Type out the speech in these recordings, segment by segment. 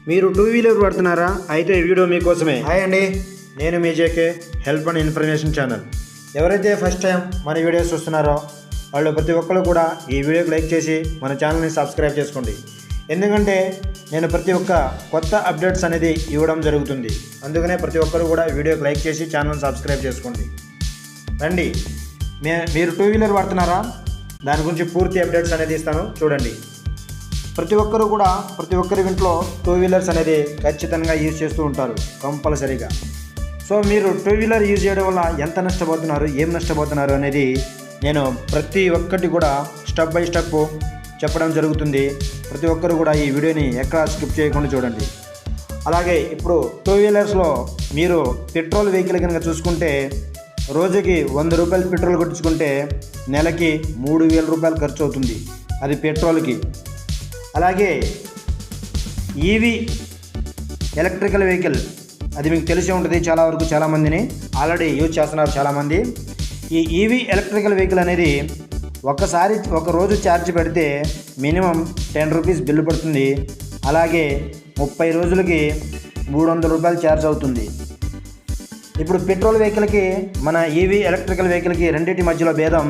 మీరు two wheeler వాడుతున్నారా? అయితే ఈ వీడియో మీకోసమే. హాయ్ అండి, నేను మీ JK help and information channel. ఎవరైతే ఫస్ట్ టైం మన వీడియోస్ చూస్తున్నారో వాళ్ళు ప్రతి ఒక్కరు కూడా ఈ వీడియోకి లైక్ చేసి మన ఛానల్ని సబ్స్క్రైబ్ చేసుకోండి. ఎందుకంటే నేను ప్రతి ఒక్క కొత్త అప్డేట్స్ అనేది ఇవ్వడం జరుగుతుంది. అందుకనే ప్రతి ఒక్కరు కూడా వీడియోకి లైక్ చేసి ఛానల్ సబ్స్క్రైబ్ చేసుకోండి. రండి, మీరు టూ వీలర్ వాడుతున్నారా? దాని గురించి పూర్తి అప్డేట్స్ అనేది ఇస్తాను, చూడండి. ప్రతి ఒక్కరి ఇంట్లో టూ వీలర్స్ అనేది ఖచ్చితంగా యూజ్ చేస్తూ ఉంటారు కంపల్సరీగా. సో మీరు టూ వీలర్ యూజ్ చేయడం వల్ల ఎంత నష్టపోతున్నారు, ఏం నష్టపోతున్నారు అనేది నేను ప్రతి ఒక్కటి కూడా స్టెప్ బై స్టెప్ చెప్పడం జరుగుతుంది. ప్రతి ఒక్కరు కూడా ఈ వీడియోని ఎక్కడ స్కిప్ చేయకుండా చూడండి. అలాగే ఇప్పుడు టూ వీలర్స్లో మీరు పెట్రోల్ వెహికల్ కనుక చూసుకుంటే రోజుకి 100 రూపాయలు పెట్రోల్ కొట్టించుకుంటే నెలకి 3000 రూపాయలు ఖర్చు అవుతుంది, అది పెట్రోల్కి. అలాగే ఈవీ ఎలక్ట్రికల్ వెహికల్, అది మీకు తెలిసే ఉంటుంది, చాలామందిని ఆల్రెడీ యూజ్ చేస్తున్నారు చాలామంది. ఈ ఈవీ ఎలక్ట్రికల్ వెహికల్ అనేది ఒక రోజు ఛార్జ్ పెడితే మినిమం 10 రూపీస్ బిల్లు పడుతుంది. అలాగే 30 రోజులకి 300 రూపాయలు ఛార్జ్ అవుతుంది. ఇప్పుడు పెట్రోల్ వెహికల్కి మన ఈవీ ఎలక్ట్రికల్ వెహికల్కి రెండింటి మధ్యలో భేదం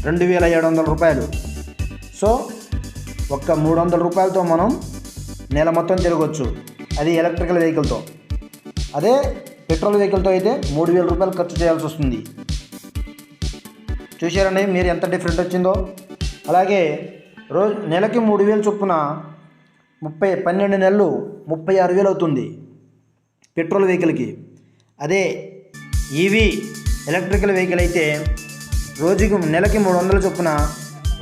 2700 రూపాయలు. సో ఒక్క 300 రూపాయలతో మనం నెల మొత్తం తిరగవచ్చు, అది ఎలక్ట్రికల్ వెహికల్తో. అదే పెట్రోల్ వెహికల్తో అయితే 3000 రూపాయలు ఖర్చు చేయాల్సి వస్తుంది. చూశారండి మీరు ఎంత డిఫరెంట్ వచ్చిందో. అలాగే నెలకి 3000 చొప్పున 12 నెలలు 36,000 అవుతుంది పెట్రోల్ వెహికల్కి. అదే ఈవీ ఎలక్ట్రికల్ వెహికల్ అయితే నెలకి 300 చొప్పున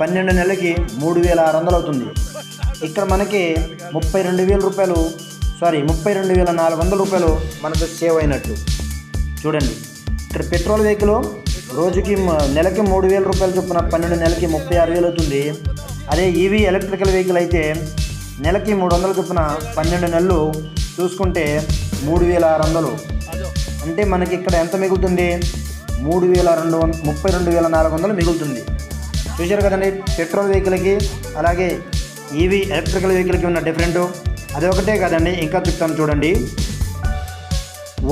12 నెలలకి 3600 అవుతుంది. ఇక్కడ మనకి 32,400 రూపాయలు మనకు సేవ్ అయినట్టు. చూడండి, ఇక్కడ పెట్రోల్ వెహికల్ నెలకి 3000 రూపాయలు చొప్పున 12 నెలలకి 36,000 అవుతుంది. అదే ఈవీ ఎలక్ట్రికల్ వెహికల్ అయితే నెలకి 300 చొప్పున 12 నెలలు చూసుకుంటే 3600. అంటే మనకి ఇక్కడ ఎంత మిగులుతుంది? 32,400 మిగులుతుంది. చూశారు కదండి పెట్రోల్ వెహికల్కి అలాగే ఈవీ ఎలక్ట్రికల్ వెహికల్కి ఉన్న డిఫరెంట్. అది ఒకటే కాదండి, ఇంకా చెప్తాను చూడండి.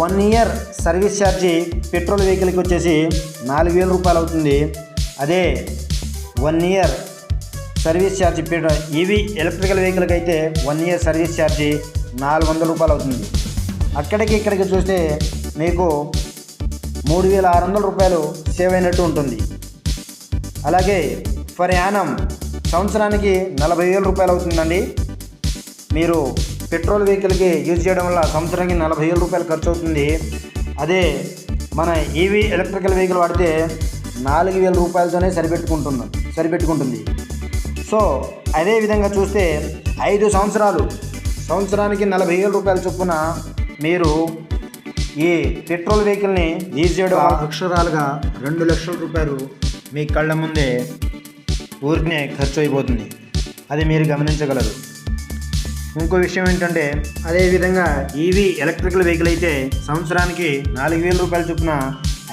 1 ఇయర్ సర్వీస్ ఛార్జీ పెట్రోల్ వెహికల్కి వచ్చేసి 4000 రూపాయలు అవుతుంది. అదే 1 year service charge EV electrical వెహికల్కి అయితే 1 ఇయర్ సర్వీస్ ఛార్జీ 400 రూపాయలు అవుతుంది. ఇక్కడికి చూస్తే మీకు 3600 రూపాయలు సేవ్ అయినట్టు ఉంటుంది. అలాగే ఫర్ యానం సంవత్సరానికి 40,000 రూపాయలు అవుతుందండి. మీరు పెట్రోల్ వెహికల్కి యూజ్ చేయడం వల్ల సంవత్సరానికి 40,000 రూపాయలు ఖర్చు అవుతుంది. అదే మన ఈవీ ఎలక్ట్రికల్ వెహికల్ వాడితే 4,000 రూపాయలతోనే సరిపెట్టుకుంటుంది. సో అదే విధంగా చూస్తే 5 సంవత్సరానికి 40,000 రూపాయల చొప్పున మీరు ఈ పెట్రోల్ వెహికల్ని యూజ్ చేయడం అక్షరాలుగా 2 లక్షల రూపాయలు మీ కళ్ళ ముందే ఊరికనే ఖర్చు అయిపోతుంది. అది మీరు గమనించగలరు. ఇంకో విషయం ఏంటంటే, అదేవిధంగా ఈవీ ఎలక్ట్రికల్ వెహికల్ అయితే సంవత్సరానికి 4,000 రూపాయలు చొప్పున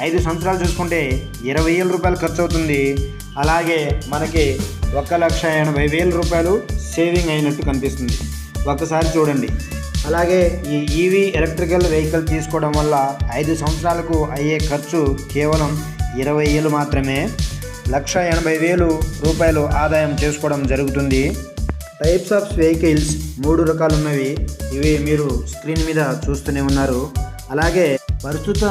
5 సంవత్సరాలు చూసుకుంటే 20,000 రూపాయలు ఖర్చు అవుతుంది. అలాగే మనకి 1,80,000 రూపాయలు సేవింగ్ అయినట్టు కనిపిస్తుంది. ఒక్కసారి చూడండి. అలాగే ఈ ఈవీ ఎలక్ట్రికల్ వెహికల్ తీసుకోవడం వల్ల 5 సంవత్సరాలకు అయ్యే ఖర్చు కేవలం 20,000 మాత్రమే. 1,80,000 రూపాయలు ఆదాయం చేసుకోవడం జరుగుతుంది. టైప్స్ ఆఫ్ వెహికల్స్ 3 రకాలు ఉన్నవి. ఇవి మీరు స్క్రీన్ మీద చూస్తూనే ఉన్నారు. అలాగే పరిస్థితి